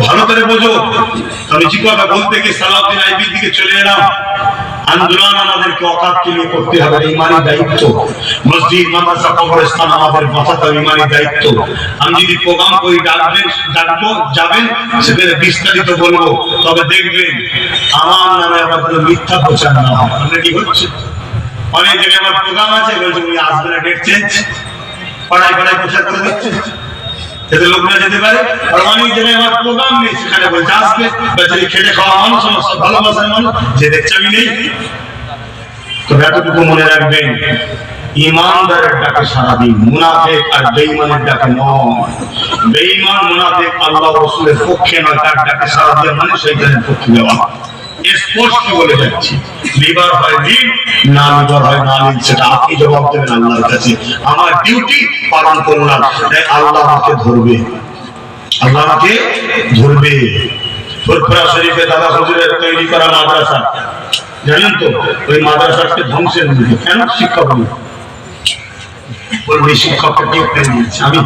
ভালো করে বোঝো। আমি যে কথা বলতে গিয়ে সালাউদ্দিন আইবির দিকে চলে এলাম। আন্দোলন আমাদেরকে অকাতকে নিয়ে করতে হবে, ইমানি দায়িত্ব। মসজিদ মাদ্রাসা কবরস্থান আমাদের বাঁচাতে হবে, ইমানি দায়িত্ব। আমি যদি প্রোগ্রাম করি ডাকবো যাবেন, সেখানে বিস্তারিত বলবো, তবে দেখবেন আমার নামে আবার কোনো মিথ্যা প্রচার না হয়। আপনার কি হচ্ছে? অনেক জায়গায় আমার প্রোগ্রাম আছে, বলছে উনি আসবে না, ডেট চেঞ্জ, পাড়ায় পাড়ায় প্রচার করে দিচ্ছে, যাতে লোকরা যেতে পারে। আর অনেক জায়গায় আমার প্রোগ্রাম নেই, সেখানে বলছে আসবে, বেচারি খেটে খাওয়া মানুষ, আমার ভালোবাসার মানুষ, যে দেখছে আমি নেই। তো এতটুকু মনে রাখবেন, ইমানদারের ডাকে সাড়া দিন, মুনাফিক আর বেঈমানের ডাকে নয়। বেঈমান মুনাফিক আল্লাহ রাসূলের পক্ষে নয়, তার ডাকে সাড়া দেওয়া মানে শয়তানের পক্ষে দেওয়া। স্পষ্ট বলে যাচ্ছি, লিভার হয় দিন, না লিভার হয় না দিন, সেটা আপনি জবাব দেবেন আল্লাহর কাছে। আমার ডিউটি পালন করলাম, তাই আল্লাহ আমাকে ধরবে, আল্লাহ আমাকে ধরবে। ফুরফুরা শরীফে দাদা হুজুরের তৈরি করা মাদ্রাসা, জানেন তো, ওই মাদ্রাসাকে ধ্বংসের মুখে। কেন? শিক্ষক বলবে শিক্ষককে দিয়ে প্ল্যান দিচ্ছে। আমি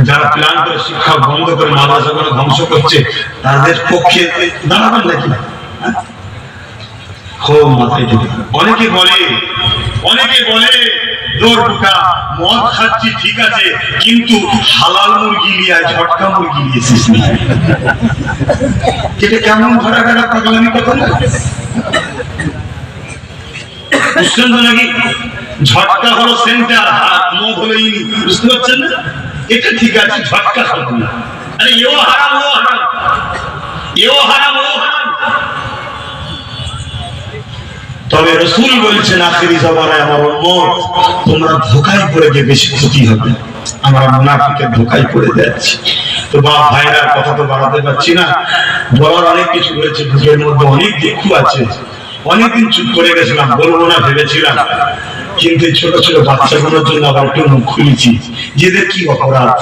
যারা প্ল্যান করে শিক্ষা বন্ধ করে মাদ্রাসাগুলো ধ্বংস করছে, তাদের পক্ষে দাঁড়াবেন নাকি? খুব মাথায় ঢুকে। অনেকে বলে দৌড় ঢুকা, মদ খাচ্ছি ঠিক আছে, কিন্তু হালাল মুরগি নিয়ে ঝটকা মুরগি নিয়েছিস না। এটা কেমন ঘটা ঘটা পাগলামি কথা না? বুঝছেন তো নাকি? ঝটকা হলো সেন্টার, মদ হলো ইনি, বুঝতে পারছেন না? এটা ঠিক আছে, ঝটকা খাবো না। আরে এও হারাম, ও হারাম, এও হারাম, ও হারাম। তবে রাসূল বলছেন আখিরি জামানায় আমার উম্মত তোমরা ধোঁকায় পড়ে গিয়ে বেশি ক্ষতি হবে। আমরা মুনাফিকের ধোঁকায় পড়ে যাচ্ছি। তো বাপ ভাইরা, কথা তো বাড়াতে পারছি না, বলার অনেক কিছু রয়েছে, বুকের মধ্যে অনেক দুঃখ আছে। অনেকদিন চুপ করে গেছিলাম, বলবো না ভেবেছিলাম, কিন্তু ছোট ছোট বাচ্চাগুলোর জন্য আবার একটু মুখ খুলেছি। যেদের কি অপরাধ,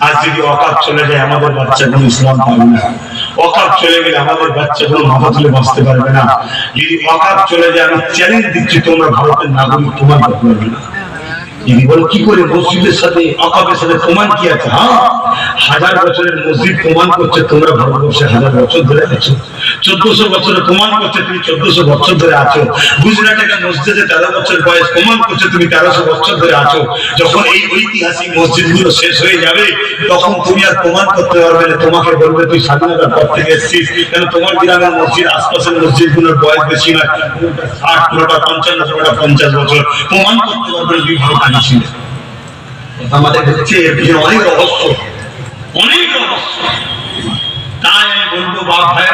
আজ যদি অকাত চলে যায় আমাদের বাচ্চাগুলো ইসলাম পাবে না। অকাত চলে গেলে আমাদের বাচ্চাগুলো মাথা তুলে বাঁচতে পারবে না। যদি অকাত চলে যায়, আমি চ্যালেঞ্জ দিচ্ছি, তোমরা ভারতের নাগরিক প্রমাণ করতে পারবে না। যদি বলো কি করে, মসজিদের সাথে অকাতের সাথে প্রমাণ কি আছে? হ্যাঁ, 1000 বছরের মসজিদ প্রমাণ করছে তোমরা ভারতবর্ষে 1000 বছর ধরে আছো। 1400 বছরে প্রমাণ করছে তুমি 1400 বছর ধরে আছো। গুজরাটের মসজিদে 13 বছর বয়স প্রমাণ করছে তুমি 1300 বছর ধরে আছো। যখন এই ঐতিহাসিক মসজিদগুলো শেষ হয়ে যাবে, তখন তুমি আর প্রমাণ করতে পারবে না। তোমাকে বলবে তুই স্বাধীনতার পর থেকে এসেছিস, কেন তোমার গ্রামের মসজিদ আশপাশের মসজিদগুলোর বয়স বেশি না, 60, 55, 50 বছর। প্রমাণ করতে পারবে তুই ভালো ছিল। আমাদের হচ্ছে অনেক রহস্য, অনেক রহস্য। তাই বলবো বাপ ভাই,